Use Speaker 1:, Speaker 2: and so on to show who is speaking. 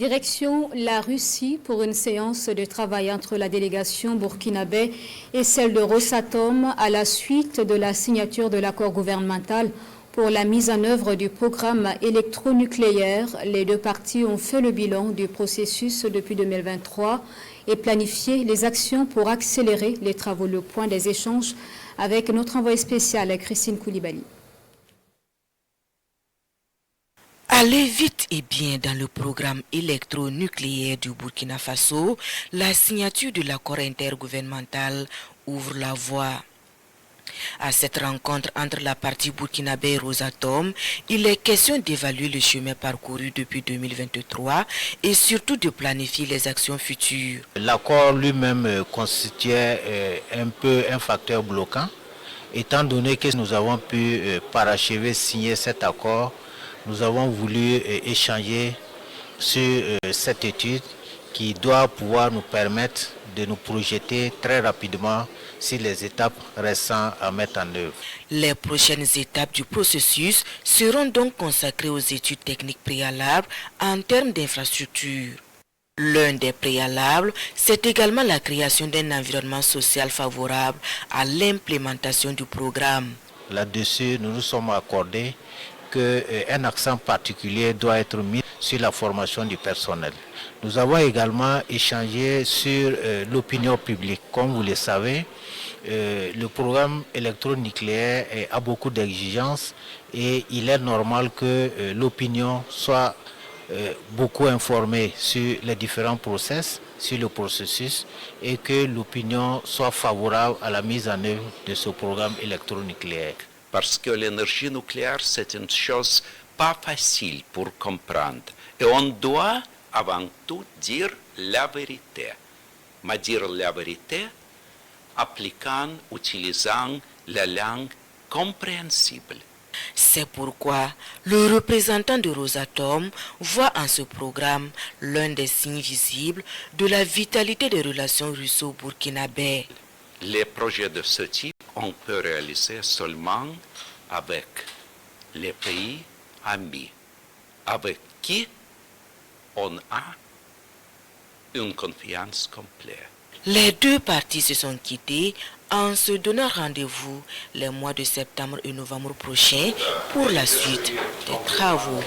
Speaker 1: Direction la Russie pour une séance de travail entre la délégation burkinabé et celle de Rosatom à la suite de la signature de l'accord gouvernemental pour la mise en œuvre du programme électronucléaire. Les deux parties ont fait le bilan du processus depuis 2023 et planifié les actions pour accélérer les travaux. Le point des échanges avec notre envoyé spécial Christine Koulibaly.
Speaker 2: Aller vite et bien dans le programme électronucléaire du Burkina Faso, la signature de l'accord intergouvernemental ouvre la voie. À cette rencontre entre la partie burkinabé et Rosatom, il est question d'évaluer le chemin parcouru depuis 2023 et surtout de planifier les actions futures.
Speaker 3: L'accord lui-même constituait un peu un facteur bloquant, étant donné que nous avons pu parachever, signer cet accord. Nous avons voulu échanger sur cette étude qui doit pouvoir nous permettre de nous projeter très rapidement sur les étapes restantes à mettre en œuvre.
Speaker 2: Les prochaines étapes du processus seront donc consacrées aux études techniques préalables en termes d'infrastructures. L'un des préalables, c'est également la création d'un environnement social favorable à l'implémentation du programme.
Speaker 3: Là-dessus, nous nous sommes accordés qu'un accent particulier doit être mis sur la formation du personnel. Nous avons également échangé sur l'opinion publique. Comme vous le savez, le programme électronucléaire a beaucoup d'exigences et il est normal que l'opinion soit beaucoup informée sur les différents process, sur le processus et que l'opinion soit favorable à la mise en œuvre de ce programme électronucléaire.
Speaker 4: Parce que l'énergie nucléaire, c'est une chose pas facile pour comprendre. Et on doit avant tout dire la vérité. Mais dire la vérité, utilisant la langue compréhensible.
Speaker 2: C'est pourquoi le représentant de Rosatom voit en ce programme l'un des signes visibles de la vitalité des relations russo-burkinabées.
Speaker 4: Les projets de ce type, on peut réaliser seulement avec les pays amis, avec qui on a une confiance complète.
Speaker 2: Les deux parties se sont quittées en se donnant rendez-vous les mois de septembre et novembre prochains pour la suite des travaux.